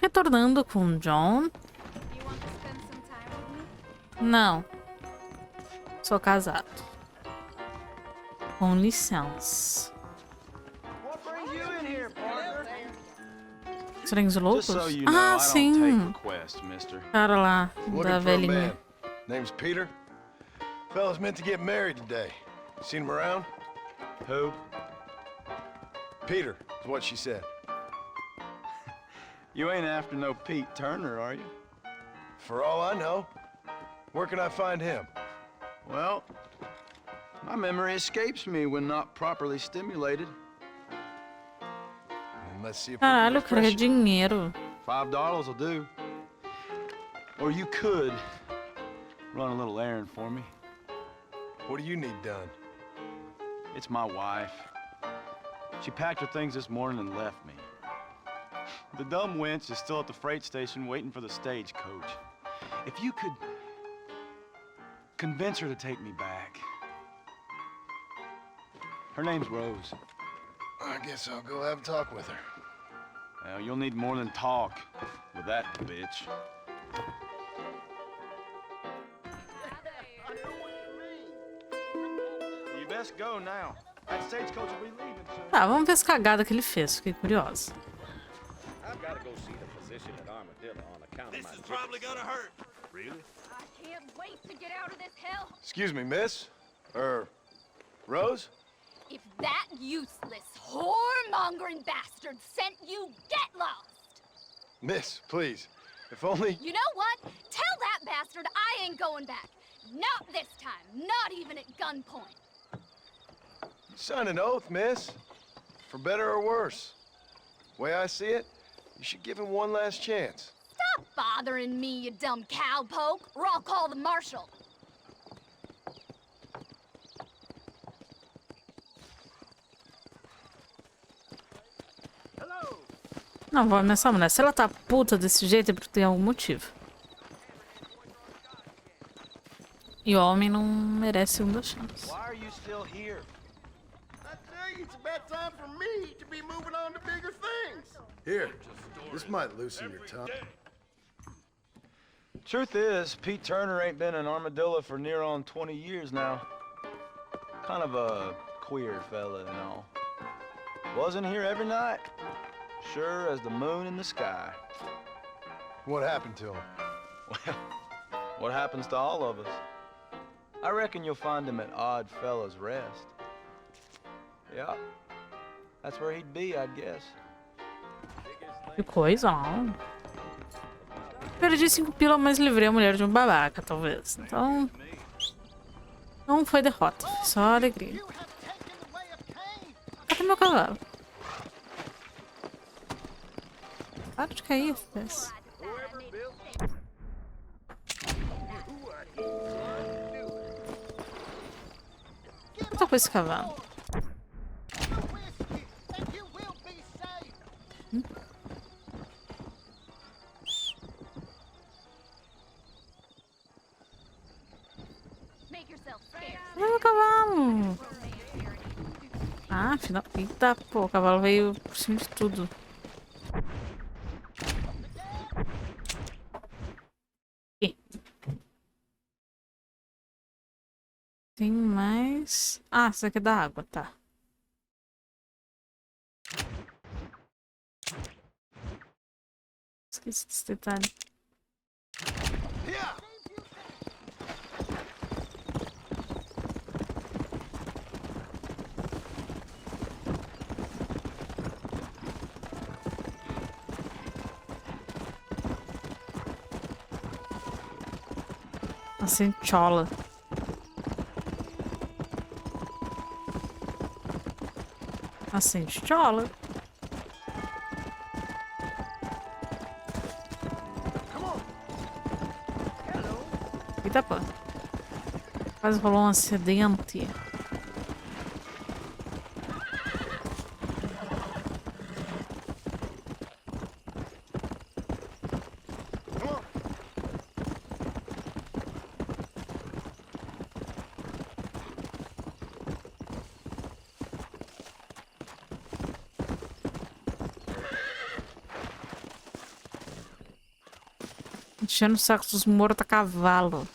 Retornando com John. Não. Sou casado. Com licença. Estranhos loucos? Ah, sim. Cara lá, da velhinha. Name's Peter. Fella's meant to get married today. Seen him around? Who? Peter, is what she said. You ain't after no Pete Turner, are you? For all I know. Where can I find him? Well, my memory escapes me when not properly stimulated. Let's see if Caralho, eu quero dinheiro. $5 will do. Or you could run a little errand for me. What do you need done? It's my wife. She packed her things this morning and left me. The dumb wench is still at the freight station waiting for the stagecoach. If you could convince her to take me back. Her name's Rose. I guess I'll go have a talk with her. Well, you'll need more than talk with that bitch. You best go now. That stagecoach will be leaving soon. Tá, vamos ver as cagadas que ele fez. Fiquei curiosa. I've got to go see the physician at Armadillo on account of my... This is probably gonna hurt. Really? I can't wait to get out of this hell. Excuse me, miss? Rose? If that useless, whoremongering bastard sent you, get lost! Miss, please. If only... You know what? Tell that bastard I ain't going back. Not this time. Not even at gunpoint. Sign an oath, miss. For better or worse. Way I see it, you should give him one last chance. Stop bothering me, you dumb cowpoke, or I'll call the marshal. Não, vou ameaçar a mulher. Se ela tá puta desse jeito é porque tem algum motivo. E o homem não merece segunda chance. Why are you still here? I tell you, it's about time for me to be moving on to bigger things. Here, this might loosen your tongue. Truth is, Pete Turner ain't been in Armadillo for near on 20 years now. Kind of a queer fella and all. Wasn't here every night. Sure as the moon in the sky. What happened to him? Well, what happens to all of us? I reckon you'll find him at Odd Fella's Rest. Yeah, that's where he'd be, I'd guess. Que coisa, não. Perdi 5 pila, mas livrei a mulher de um babaca, talvez. Então... não foi derrota, foi só alegria. Cadê meu cavalo? Para de cair, FPS. O que eu tô com esse cavalo? Meu cavalo! Ah, afinal... Eita, pô, o cavalo veio por cima de tudo. Tem mais... ah, isso aqui é da água, tá. Esqueci desse detalhe. Assim, chola. Assim, chola. Eita, pô. Quase rolou um acidente. Enchendo o saco dos mortos a cavalo.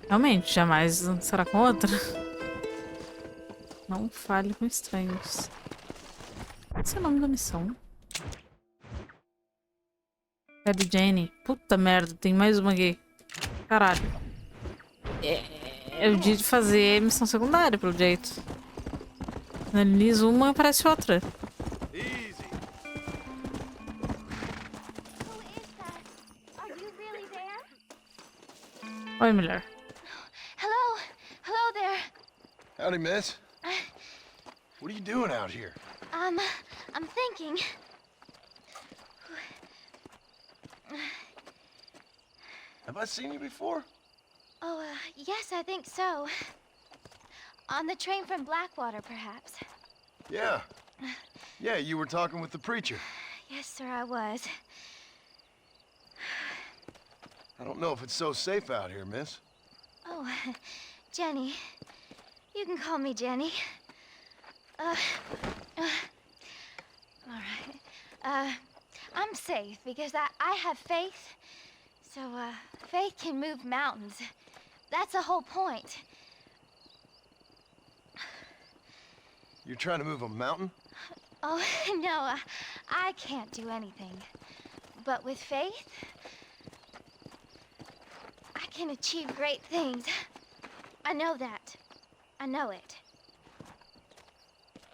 Realmente, jamais será com outra. Não fale com estranhos. Esse é o nome da missão. Cadê Jenny? Puta merda, tem mais uma aqui. Caralho. É o dia de fazer missão secundária, pelo jeito. Analiso uma, aparece outra. Easy. Who is that? Are you really there? Oi, mulher. Hello? Hello there. Howdy, miss. What are you doing out here? I'm thinking. Have I seen you before? Oh, yes, I think so. On the train from Blackwater, perhaps. Yeah. Yeah, you were talking with the preacher. Yes, sir, I was. I don't know if it's so safe out here, miss. Oh, Jenny. You can call me Jenny. All right. I'm safe because I have faith. So, faith can move mountains. That's the whole point. You're trying to move a mountain? Oh, no, I can't do anything. But with faith, I can achieve great things. I know that. I know it.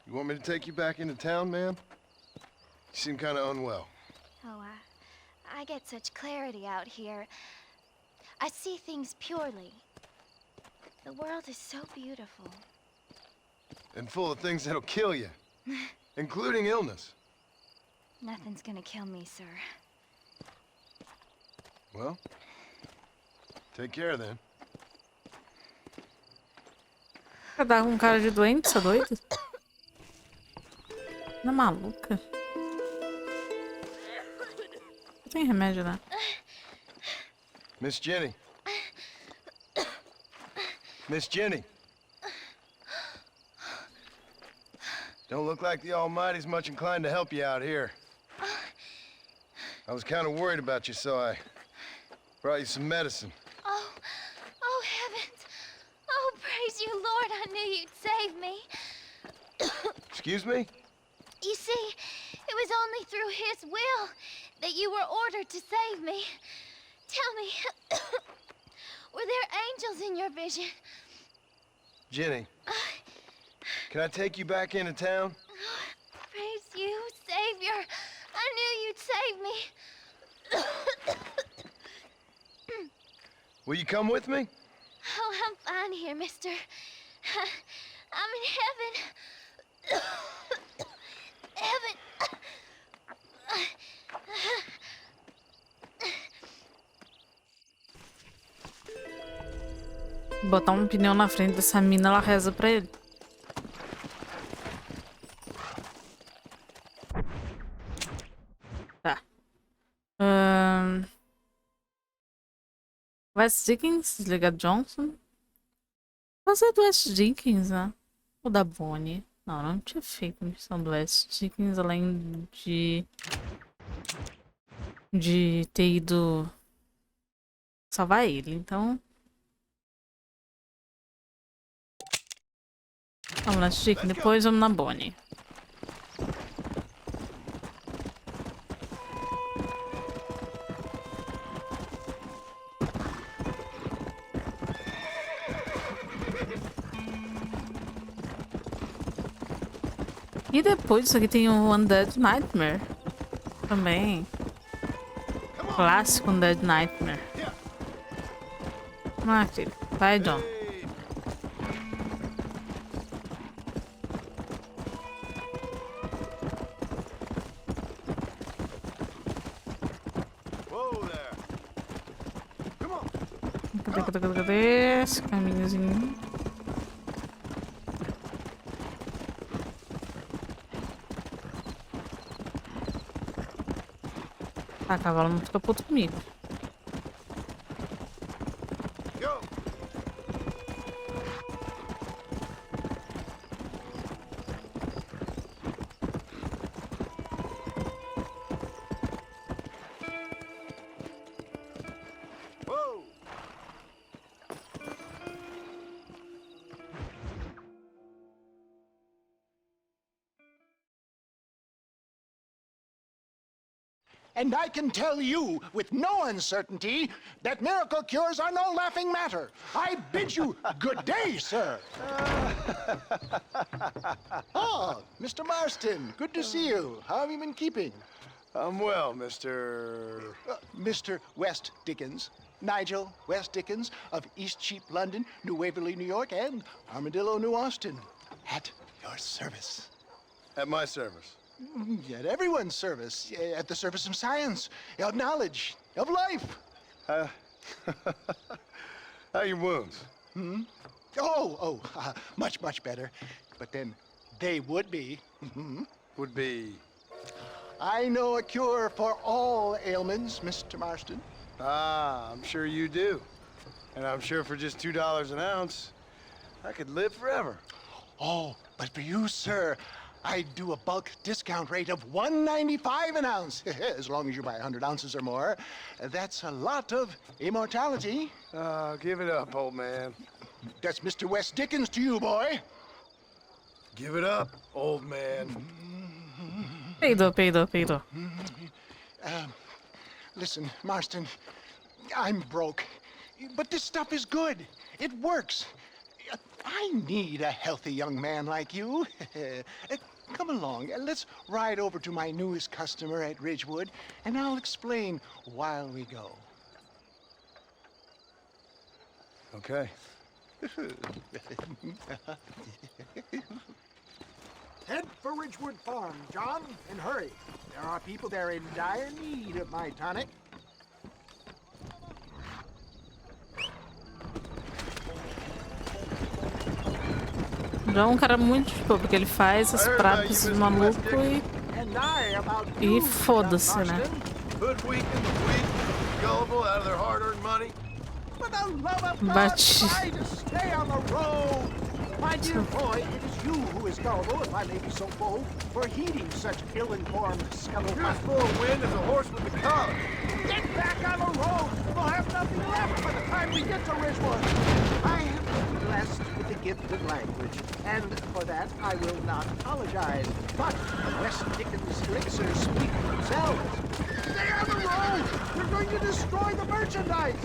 You want me to take you back into town, ma'am? You seem kind of unwell. Oh, I get such clarity out here. I see things purely. The world is so beautiful. And full of things that'll kill you. Including illness. Nothing's gonna kill me, sir. Well, take care then. Dá com cara de doente, você é doido? Não é maluca? Não tem remédio, né? Miss Jenny. Miss Jenny. Don't look like the Almighty's much inclined to help you out here. I was kind of worried about you, so I brought you some medicine. Oh, heavens. Oh, praise you, Lord. I knew you'd save me. Excuse me? You see, it was only through his will that you were ordered to save me. Tell me, were there angels in your vision? Jenny, can I take you back into town? Praise you, Savior. I knew you'd save me. Will you come with me? Oh, I'm fine here, mister. I'm in heaven. Heaven. Botar um pneu na frente dessa mina, ela reza pra ele. Tá. West Dickens, desligar Johnson. Fazer do West Dickens, né? Ou da Bonnie. Não tinha feito a missão do West Dickens, além de ter ido salvar ele, então... Vamos na Chicken, depois vamos na Bonnie. E depois disso aqui tem o Undead Nightmare. Também. Clássico Undead Nightmare. Ah, filho. Vai, John. Cadê esse caminhozinho? Ah, cavalo não fica puto comigo. And I can tell you with no uncertainty that miracle cures are no laughing matter. I bid you good day, sir. Oh, Mr. Marston, good to see you. How have you been keeping? I'm well, Mr. Mr. West Dickens. Nigel West Dickens of East Cheap, London, New Waverly, New York, and Armadillo, New Austin. At your service. At my service. At everyone's service. At the service of science, of knowledge, of life. How are your wounds? Much, much better. But then they would be. Would be... I know a cure for all ailments, Mr. Marston. Ah, I'm sure you do. And I'm sure for just $2 an ounce, I could live forever. Oh, but for you, sir, I do a bulk discount rate of $1.95 an ounce, as long as you buy 100 ounces or more. That's a lot of immortality. Give it up, old man. That's Mr. West Dickens to you, boy. Give it up, old man. Peidou. Listen, Marston, I'm broke, but this stuff is good. It works. I need a healthy young man like you. Come along, let's ride over to my newest customer at Ridgewood, and I'll explain while we go. Okay. Head for Ridgewood Farm, John, and hurry. There are people there in dire need of my tonic. Já é um cara muito de boa, porque ele faz os pratos malucos e foda-se, né? Hoodwinking the weak, gullible out of their hard-earned money. Bate. My dear boy, it is you who is gullible, if I may be so bold, for heeding such ill-informed skeleton. You're as full of wind as a horse with a collar. Get back on the road! We'll have nothing left by the time we get to Ridgewood. I have been blessed with the gift of language, and for that I will not apologize. But the West Dickens elixirs speak for themselves. Stay on the road! You're going to destroy the merchandise!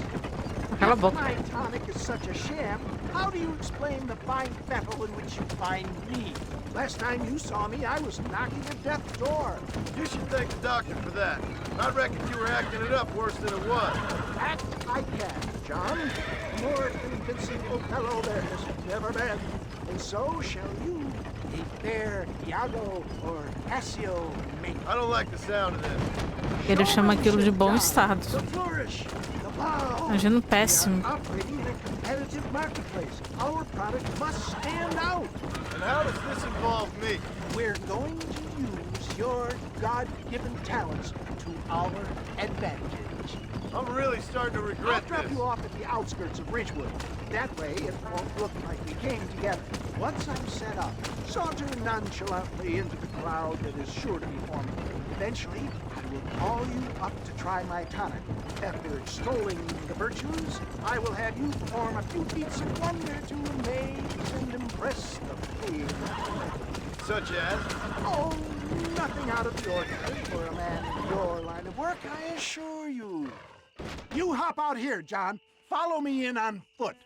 Cala a If boca. my tonic is such a sham, how do you explain the fine fettle in which you find me? Last time you saw me, I was knocking at death's door. You should thank the doctor for that. I reckon you were acting it up worse than it was. Act I can, John. More convincing Othello there has never been. And so shall you, a fair Iago or Cassio mate. I don't like the sound of this. Ele chama aquilo de bom estado. The flourish, the bow. Imagina péssimo. Operating in a competitive marketplace. Our product must stand out. And how does this involve me? We're going to use your God-given talents to our advantage. I'm really starting to I'll regret drop this. you off at the outskirts of Ridgewood. That way, it won't look like we came together. Once I'm set up, saunter nonchalantly into the crowd that is sure to be forming. Eventually, I will call you up to try my tonic. After extolling the virtues, I will have you perform a few feats of wonder to amaze and impress the players. Such as? Oh, nothing out of the ordinary for a man in your line of work, I assure you. You hop out here, John. Follow me in on foot.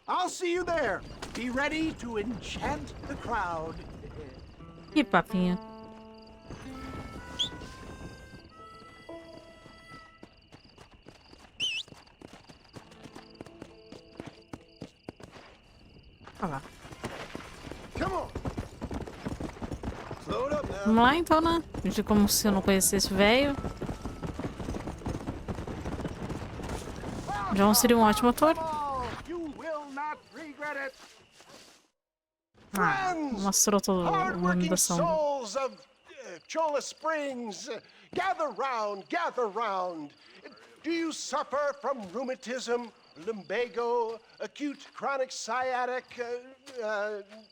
I'll see you there. Be ready to enchant the crowd. Que papinho. Olha lá. Come on. Slow it up now. Vamos lá então, né? De como se eu não conhecesse o velho. John seria um ótimo ator. You will not regret it. Ah, mostrou todo o nome Hard-working da ação. souls of Cholla Springs, gather round. Do you suffer from rheumatism, lumbago, acute chronic sciatic,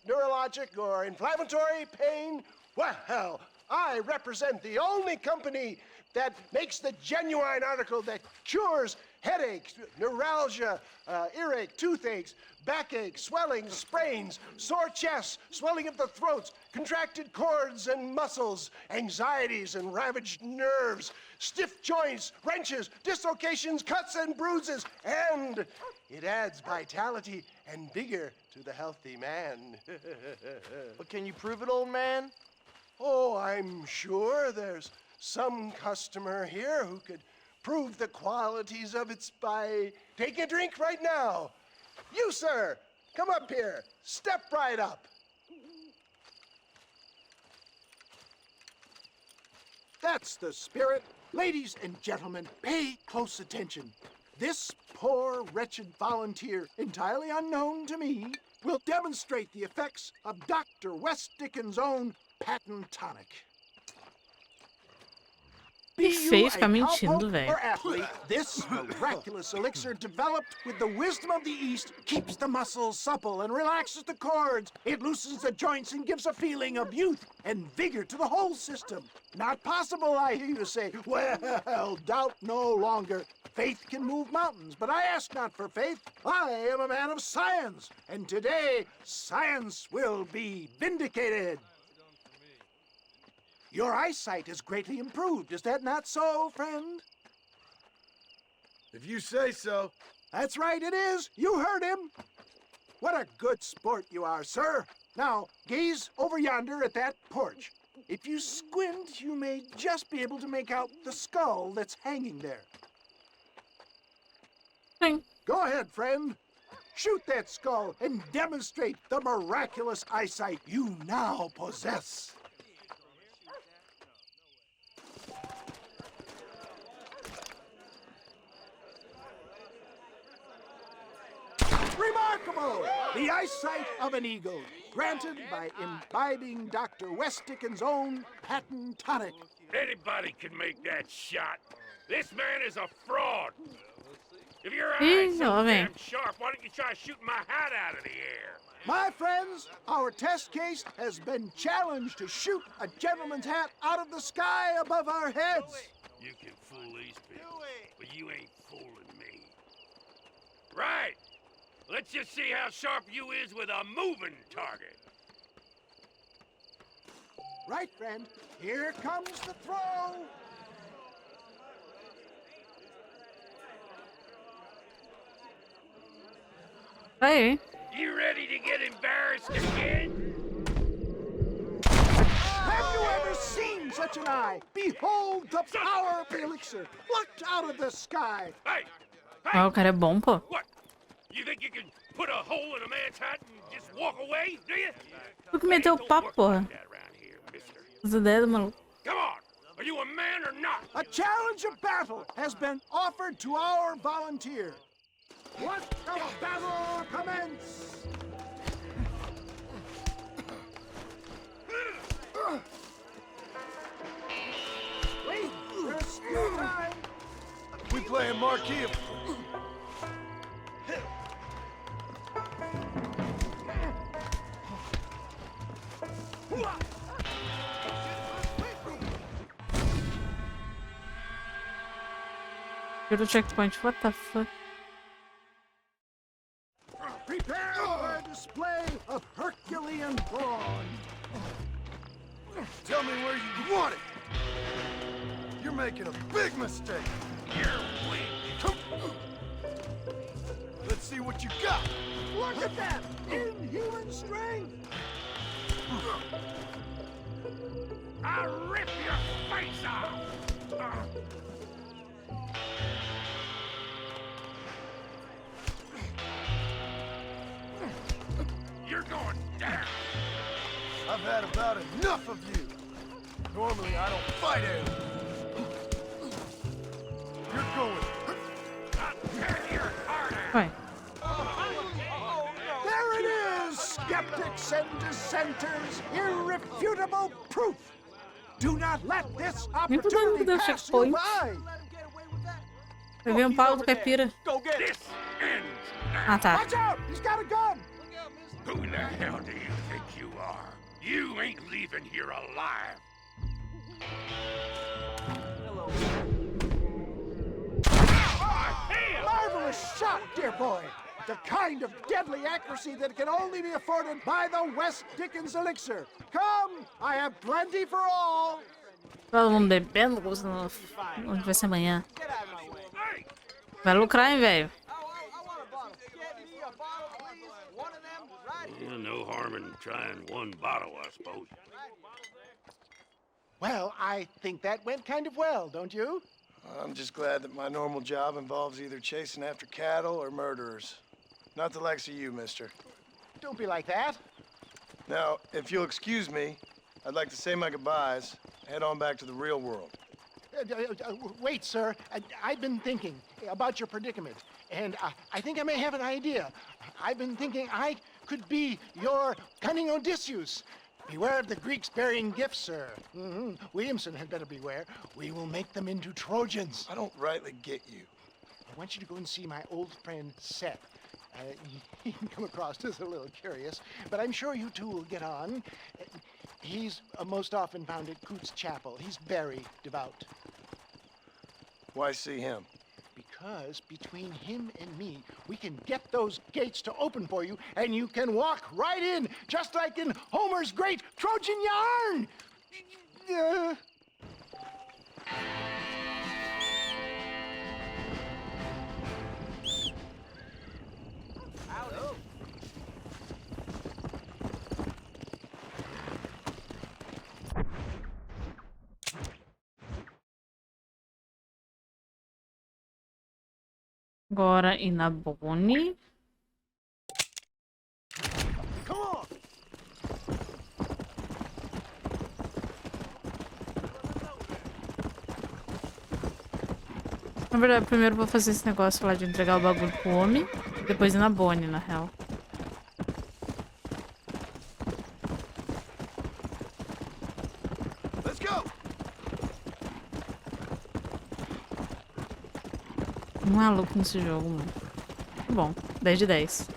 neurologic, or inflammatory pain? Well, I represent the only company that makes the genuine article that cures headaches, neuralgia, earache, toothaches, backache, swelling, sprains, sore chests, swelling of the throats, contracted cords and muscles, anxieties and ravaged nerves, stiff joints, wrenches, dislocations, cuts and bruises, and it adds vitality and vigor to the healthy man. But can you prove it, old man? Oh, I'm sure there's some customer here who could prove the qualities of it by taking a drink right now. You, sir, come up here. Step right up. That's the spirit. Ladies and gentlemen, pay close attention. This poor, wretched volunteer, entirely unknown to me, will demonstrate the effects of Dr. West Dickens' own patent tonic. Que feio ficar mentindo, velho. This miraculous elixir developed with the wisdom of the East keeps the muscles supple and relaxes the cords. It loosens the joints and gives a feeling of youth and vigor to the whole system. Not possible, I hear you say. Well, doubt no longer. Faith can move mountains, but I ask not for faith. I am a man of science, and today science will be vindicated. Your eyesight is greatly improved. Is that not so, friend? If you say so. That's right, it is. You heard him. What a good sport you are, sir. Now, gaze over yonder at that porch. If you squint, you may just be able to make out the skull that's hanging there. Sim. Go ahead, friend. Shoot that skull and demonstrate the miraculous eyesight you now possess. Remarkable! The eyesight of an eagle, granted by imbibing Dr. West Dickens' own patent tonic. Anybody can make that shot. This man is a fraud. If your Ih, eyes so jovem. damn sharp, why don't you try shooting my hat out of the air? My friends, our test case has been challenged to shoot a gentleman's hat out of the sky above our heads. You can fool these people, but you ain't fooling me. Right. Let's just see how sharp you is with a moving target. Right, friend. Here comes the throw. Aí. You ready to get embarrassed again? Have you ever seen such an eye? Behold the power of the elixir, plucked out of the sky. Hey! Ah, o cara é bom, pô. What? You think you can put a hole in a man's hat and just walk away, do you? Tu que meteu o papo, porra. That around here, mister. As ideias do maluco. Come on! Are you a man or not? A challenge of battle has been offered to our volunteer. Let the battle commence! Wait, there's still time. We playing marquee. Tira o checkpoint, what the fuck? Prepare for a display of Herculean brawn. Tell me where you want it. You're making a big mistake. You're weak. Let's see what you got. Look at that! Inhuman strength! I'll rip your face off! You're going down! I've had about enough of you. Normally, I don't fight animals. You're going. I'll tear your heart out! Vai. There it is, skeptics and dissenters, irrefutable proof. Do not let this Nem tô dando opportunity do pass you checkpoint. by. Vai ver um pau do caipira. Go get it! This ends now! Ah, tá. Watch out, he's got a gun. Who the hell do you think you are? You ain't leaving here alive! Marvelous shot, dear boy. The kind of deadly accuracy that can only be afforded by the West Dickens elixir. Come, I have plenty for all. Todo mundo bebendo, onde vai ser amanhã? Vai lucrar, hein, velho? Yeah, no harm in trying one bottle, I suppose. Well, I think that went kind of well, don't you? I'm just glad that my normal job involves either chasing after cattle or murderers. Not the likes of you, mister. Don't be like that. Now, if you'll excuse me, I'd like to say my goodbyes, head on back to the real world. Wait, sir. I've been thinking about your predicament, and I think I may have an idea. I've been thinking I could be your cunning Odysseus. Beware of the Greeks burying gifts, sir. Williamson had better beware. We will make them into Trojans. I don't rightly get you. I want you to go and see my old friend Seth. He can come across as a little curious, but I'm sure you two will get on. He's most often found at Coots Chapel. He's very devout. Why see him? Because between him and me, we can get those gates to open for you, and you can walk right in, just like in Homer's great Trojan yarn! Agora ir na Bonnie. Come on! Na verdade, primeiro vou fazer esse negócio lá de entregar o bagulho pro homem. Depois ir na Bonnie, na real. Let's go! Maluco nesse jogo, mano. Bom, 10 de 10.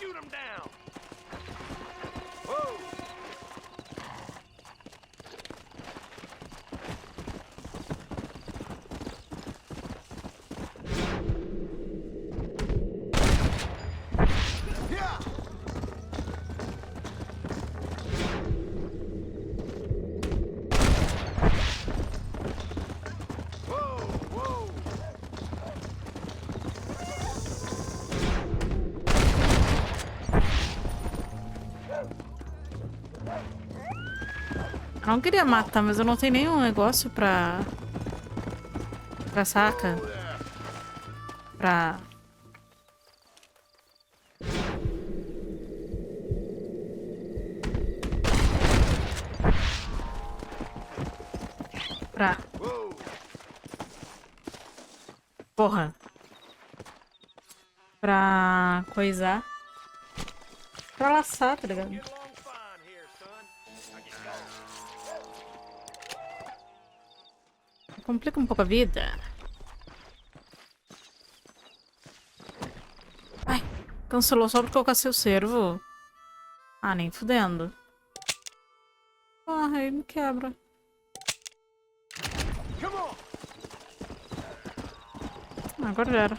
Shoot him down! Whoa! Eu não queria matar, mas eu não tenho nenhum negócio pra saca. Pra porra. Pra coisar. Pra laçar, tá ligado? Complica um pouco a vida. Ai, cancelou só porque eu cacei o servo. Ah, nem fudendo. Ah, aí me quebra. Agora já era.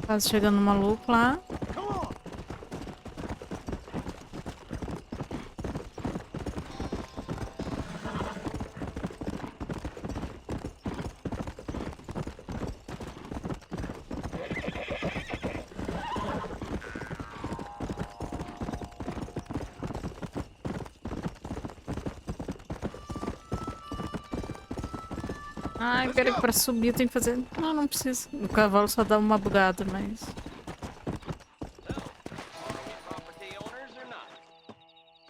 Quase chegando no maluco lá. Ai, peraí, pra subir eu tenho que fazer... Não, não precisa. O cavalo só dá uma bugada, mas...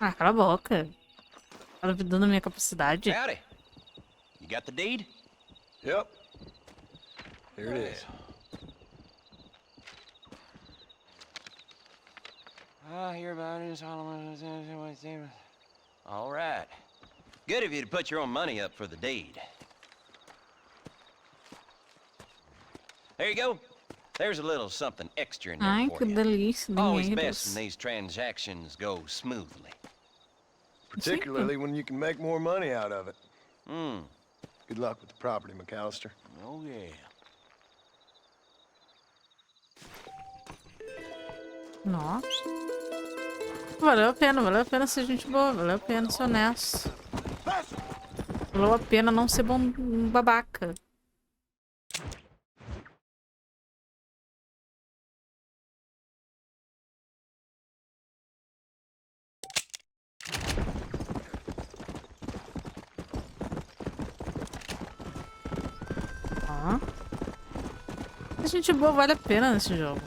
Ah, cala a boca. Tá duvidando da minha capacidade. Howdy. You got the deed? Yep. Here it is. I hear about it. All right. Good of you to put your own money up for the deed. There you go. There's a little something extra in there Ai, for que you. delícia, Always best when dinheiros. these transactions go smoothly. Particularly when you can make more money out of it. Hmm. Good luck with the property, McAllister. Oh, yeah. Nossa. Valeu a pena ser gente boa, valeu a pena ser honesto. Valeu a pena não ser bom um babaca. Ó. A gente boa vale a pena nesse jogo.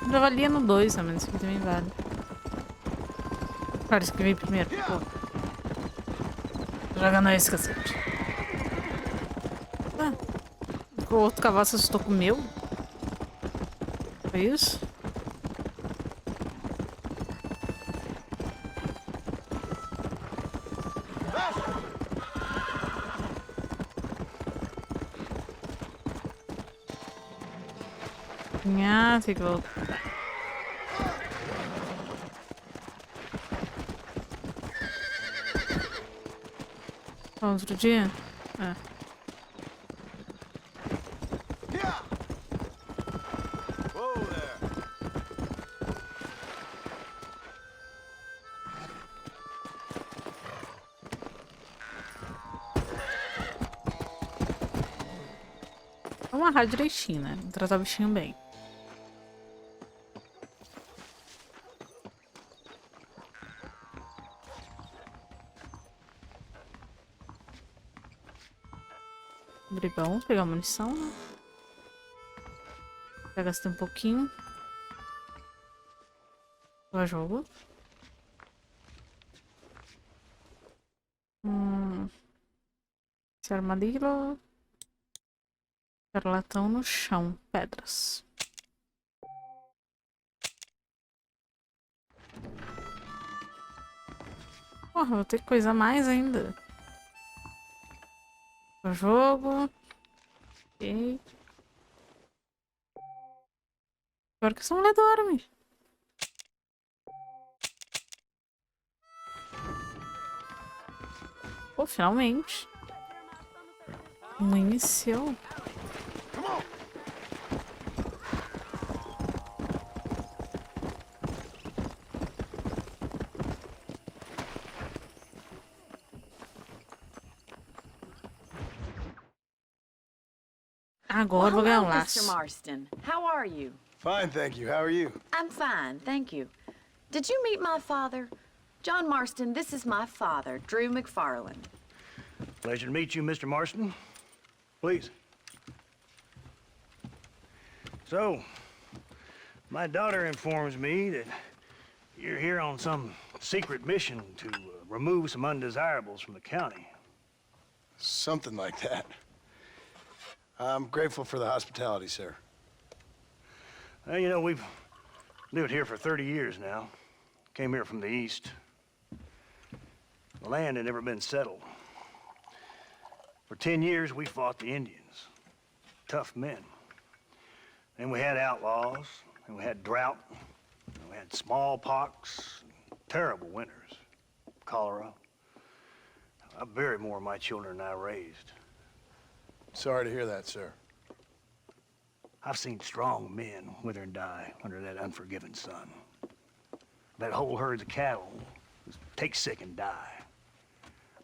Já valia no 2, né? Mas isso aqui também vale. Claro, isso aqui veio primeiro. Pô. Jogando esse cacete. Ah, o outro cavalo se assustou com o meu? Foi isso? Ah, tem que voltar. Outro dia? É. Whoa there. Vamos amarrar direitinho, né? Tratar o bichinho bem. Brigão, pegar munição, né? Já gastei um pouquinho. Vai jogo. Esse armadilho. Charlatão no chão. Pedras. Porra, vou ter que coisar mais ainda. O jogo. Ok. Agora que essa mulher dorme. Pô, finalmente. Iniciou. Agora vou ganhar um laço. Mr. Marston. How are you? Fine, thank you. How are you? I'm fine, thank you. Did you meet my father? John Marston, this is my father, Drew McFarland. Pleasure to meet you, Mr. Marston. Please. So, my daughter informs me that you're here on some secret mission to remove some undesirables from the county. Something like that. I'm grateful for the hospitality, sir. Well, you know, we've lived here for 30 years now. Came here from the east. The land had never been settled. For 10 years, we fought the Indians. Tough men. Then we had outlaws, and we had drought, and we had smallpox, terrible winters, cholera. I buried more of my children than I raised. Sorry to hear that, sir. I've seen strong men wither and die under that unforgiving sun. That whole herds of cattle just take sick and die.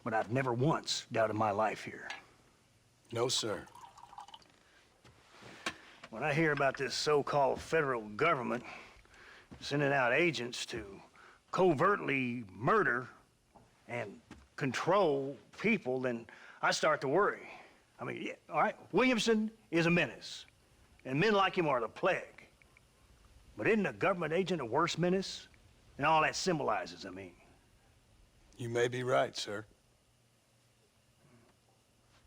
But I've never once doubted my life here. No, sir. When I hear about this so-called federal government sending out agents to covertly murder and control people, then I start to worry. I mean, yeah, all right, Williamson is a menace, and men like him are the plague. But isn't a government agent a worse menace? And all that symbolizes, I mean. You may be right, sir.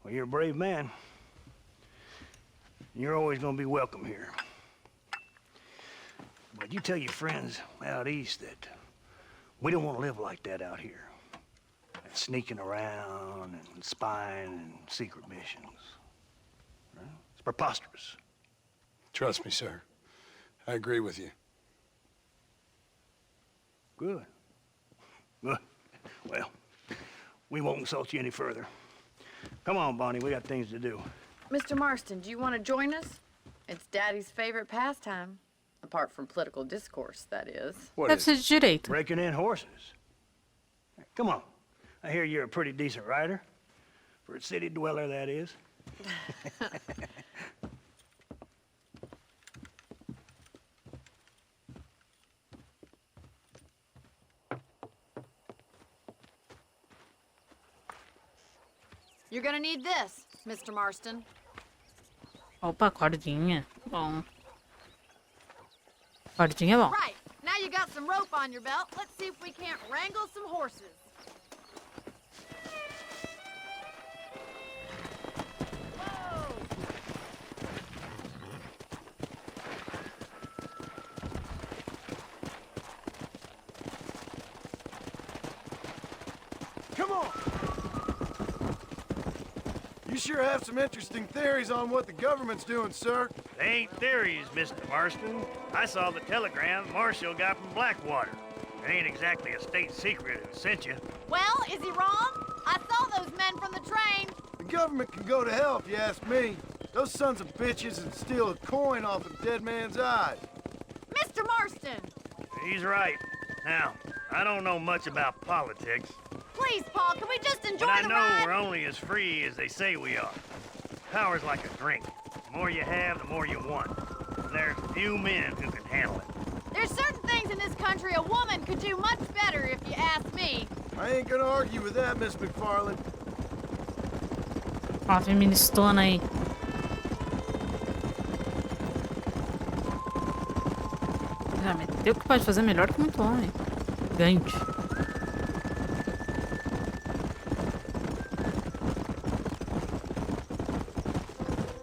Well, you're a brave man. You're always gonna be welcome here. But you tell your friends out east that we don't want to live like that out here. Sneaking around and spying and secret missions. Right? It's preposterous. Trust me, sir. I agree with you. Good. Good. Well, we won't insult you any further. Come on, Bonnie, we got things to do. Mr. Marston, do you want to join us? It's Daddy's favorite pastime. Apart from political discourse, that is. What Deve is ser de direito. Breaking in horses. Come on. I hear you're a pretty decent rider. For a city dweller, that is. You're gonna need this, Mr. Marston. Opa, cordinha. Bom. Cordinha é bom. Right. Now you got some rope on your belt. Let's see if we can't wrangle some horses. Come on! You sure have some interesting theories on what the government's doing, sir. They ain't theories, Mr. Marston. I saw the telegram Marshall got from Blackwater. It ain't exactly a state secret who sent you. Well, is he wrong? I saw those men from the train. The government can go to hell if you ask me. Those sons of bitches and steal a coin off a dead man's eyes. Mr. Marston! He's right. Now, I don't know much about politics, Please, Paul, can we just enjoy but I the know ride? we're only as free as they say we are. Power's like a drink. The more you have, the more you want. And there's few men who can handle it. There's certain things in this country a woman could do much better, if you ask me. I ain't gonna argue with that, Miss McFarland. Ó, feministona aí. Já meteu que pode fazer melhor que muito homem. Gigante.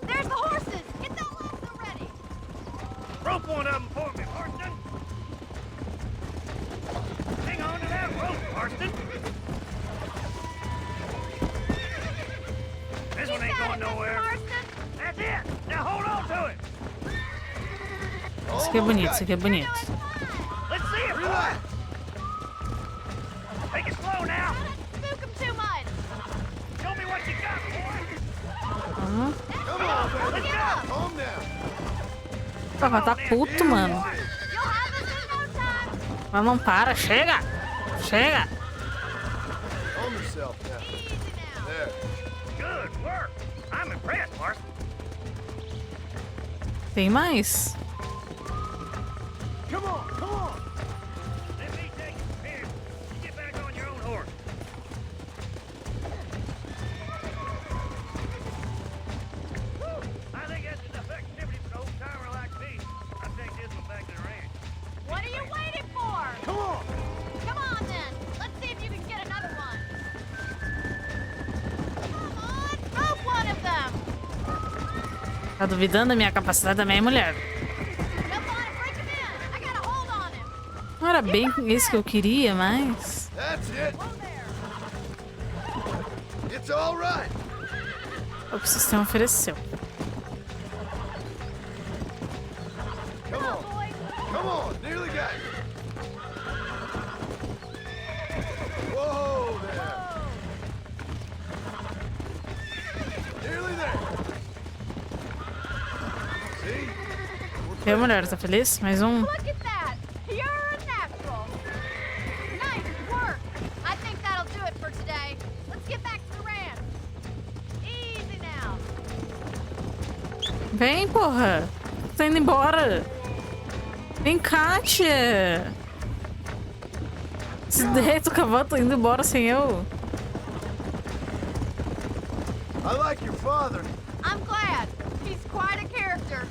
There's the horses! Get that lasso ready! Rope one of them for me, Marston. Hang on to that rope, Marston. This one ain't going nowhere. Marston! That's it. Now hold on to it. Isso aqui é bonito, isso aqui é bonito. Let's see it, boy. Take it slow now. Spook him too much! Show me what you got, boy. Uhum. Come on, baby. Calm down. Tava tá puto, mano. You'll have this in no time! Mas não para, chega! Chega! Calm yourself now. Easy now! There. Good work. I'm impressed, Marston. Tem mais? Come on, come on. Let me take you from here. You get back on your own horse. I think that's enough activity for an old-timer like me. I'll take this one back to the ranch. What are you waiting for? Come on. Come on, then. Let's see if you can get another one. Come on, rope one of them. Tá duvidando da minha capacidade também, mulher? Jump on and break him in. I got a hold on him. Não era bem isso que eu queria, mas... That's it. Whoa there. It's all right. o que o sistema ofereceu. Come on. Come on. Nearly got you. Whoa there. Nearly there. See? E a mulher, tá feliz? Mais um. Look at that! You're a natural! Nice work! I think that'll do it for today. Let's get back to the ranch. Easy now. Vem, porra. Tá indo embora. Vem cá, tia. Se deita o cavalo, tá indo embora sem eu. I like your father. I'm glad. He's quite a character.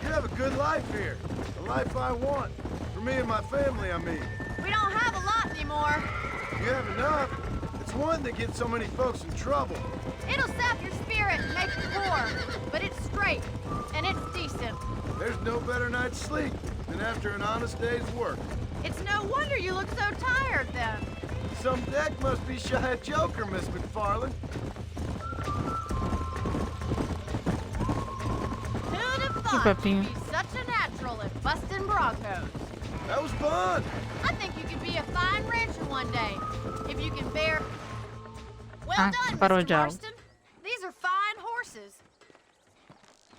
You have a good life here. The life I want. For me and my family, I mean. We don't have a lot anymore. You have enough. It's one that gets so many folks in trouble. It'll sap your spirit and make you poor, but it's straight, and it's decent. There's no better night's sleep than after an honest day's work. It's no wonder you look so tired then. Some deck must be shy of Joker, Miss McFarland. Who'd have thought papinho. you'd be such a natural at busting broncos? That was fun. I think you could be a fine rancher one day, if you can bear... Well Ah, done, parou o Mr. diálogo. Marston. These are fine horses.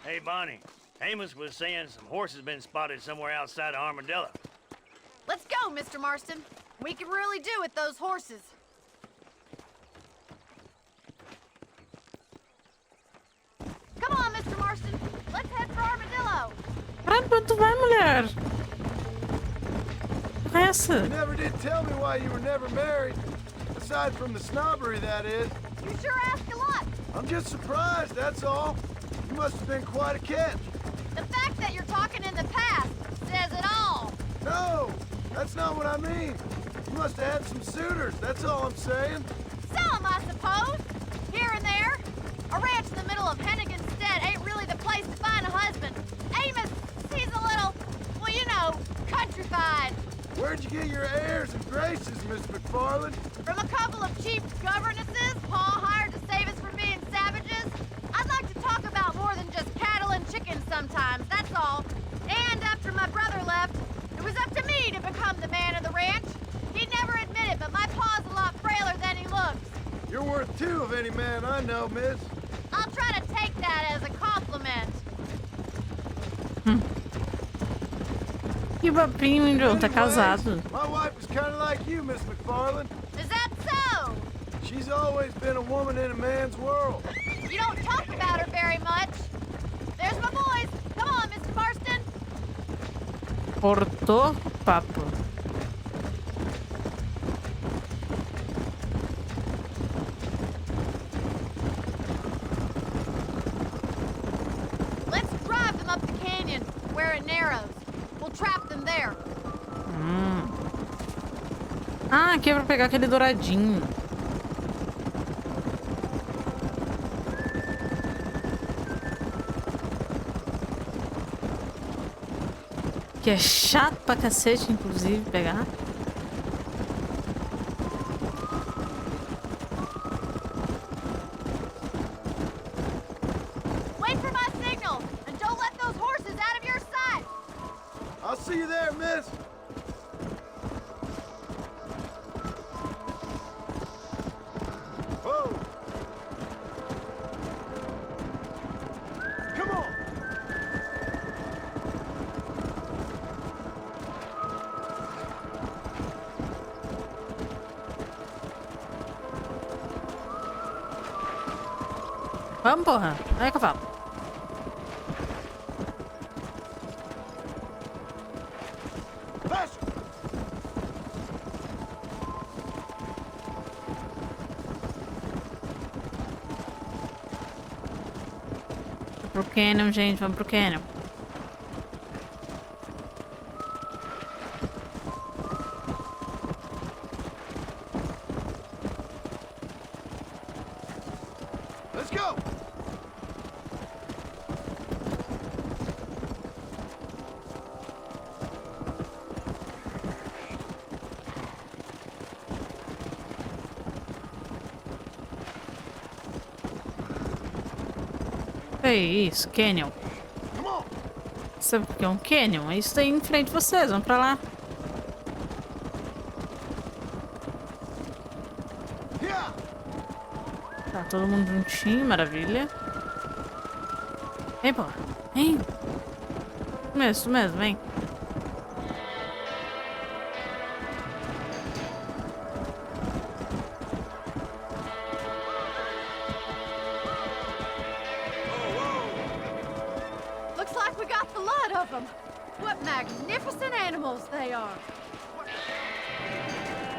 Hey, Bonnie. Amos was saying some horses been spotted somewhere outside of Armadillo. Let's go, Mr. Marston. We can really do with those horses. Come on, Mr. Marston. Let's head for Armadillo. Caralho, pra onde tu vai, mulher? Que é essa? You never did tell me why you were never married. Aside from the snobbery, that is. You sure ask a lot. I'm just surprised, that's all. You must have been quite a catch. The fact that you're talking in the past says it all. No, that's not what I mean. You must have had some suitors, that's all I'm saying. Some, I suppose. Here and there. A ranch in the middle of Hennigan's Stead ain't really the place to find a husband. Amos, he's a little, well, you know, countrified. Where'd you get your airs and graces, Miss McFarland? From a couple of cheap governesses Pa hired to save us from being savages. I'd like to talk about more than just cattle and chickens sometimes, that's all. And after my brother left, it was up to me to become the man of the ranch. He'd never admit it, but my pa's a lot frailer than he looks. You're worth two of any man I know, miss. I'll try to take that as a compliment. Que papinho, John. Tá casado. My wife is kind of like you, Miss McFarland. Is that so? She's always been a woman in a man's world. You don't talk about her very much. There's my boys. Come on, Mr. Marston. Cortou papo. Let's drive them up the canyon where it narrows. We'll trap them there. Ah, aqui é pra pegar aquele douradinho. Que é chato pra cacete, inclusive, pegar. Wait for my signal, and don't let those horses out of your sight. I'll see you there, miss. Whoa. Come on. Vamos, porra. Vai, cavalo. Faster. Pro canyon, gente. Vamos pro canyon. Let's go. É isso, Canyon. Sabe o que é um Canyon? É isso aí em frente de vocês, vamos pra lá. Tá todo mundo juntinho, maravilha. Vem, pô. Vem. Isso mesmo, vem. Looks like we got the lot of them. What magnificent animals they are.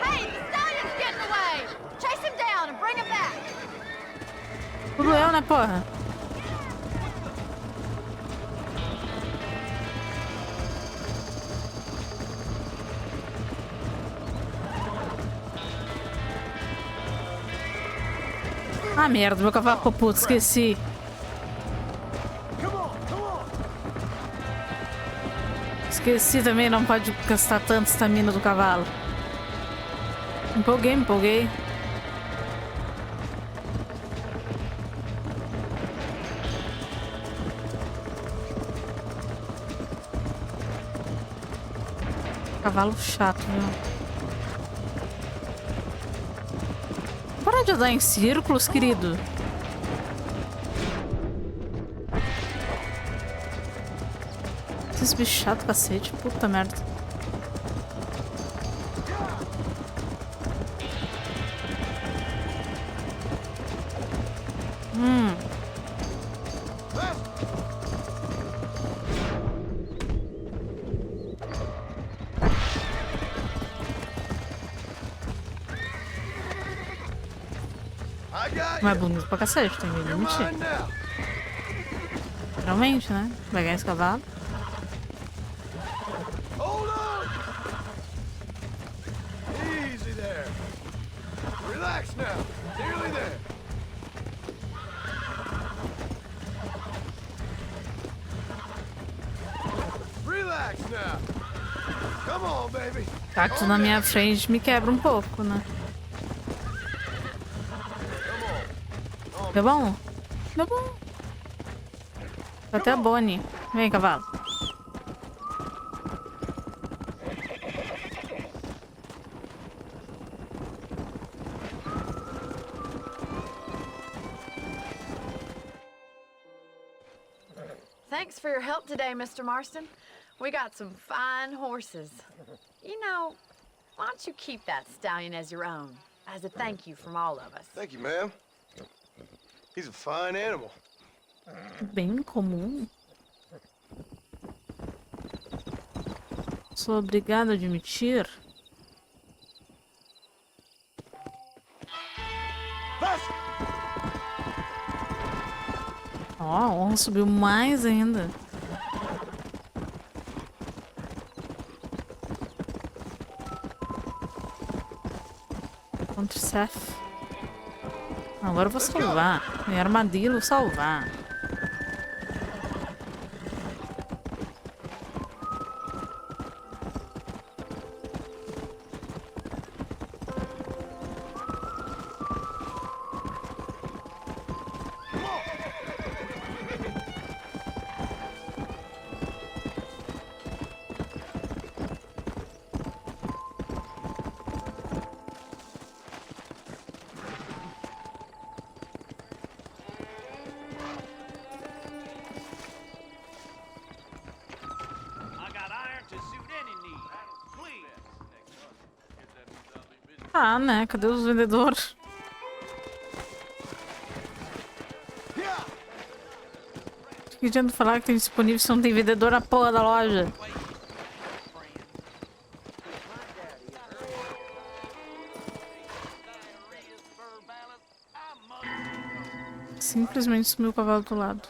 Hey, the stallion's getting away. Chase him down and bring him back. Tudo eu, né, porra? Ah, merda, meu cavalo ficou puto, esqueci. Esqueci também, não pode gastar tanto estamina do cavalo. Me empolguei. Cavalo chato, viu? Para de andar em círculos, querido. Esses bichos chatos, cacete. Puta merda. Mas é bonito pra cacete, tem que mentir. Realmente, né? Pegar esse cavalo. Hold on! Easy there. Relax now. Nearly there. Relax now. Come on, baby. Cacto na minha frente me quebra um pouco, né? Deu bom? Deu bom. Até a Bonnie. Vem, cavalo. Thanks for your help today, Mr. Marston. We got some fine horses. You know, why don't you keep that stallion as your own, as a thank you from all of us? Thank you, ma'am. He's a fine animal. Bem comum. Sou obrigada a admitir. Ó, a honra subiu mais ainda. Contra o Seth. Agora eu vou salvar. Minha armadilha, vou salvar. Ah, né? Cadê os vendedores? Que adianta falar que tem disponível se não tem vendedor na porra da loja? Simplesmente sumiu o cavalo do lado.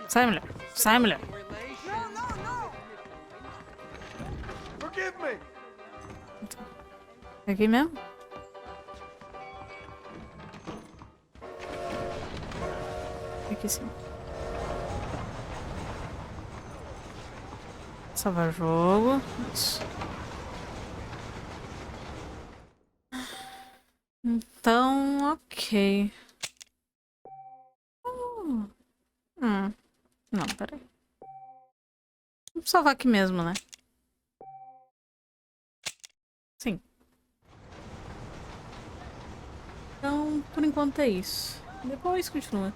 Sai, mulher. Sai, mulher. Forgive me. É aqui mesmo? Aqui sim. Salvar jogo. Isso. Então, ok. Não, peraí. Vamos salvar aqui mesmo, né? Sim. Então, por enquanto é isso. Depois continua.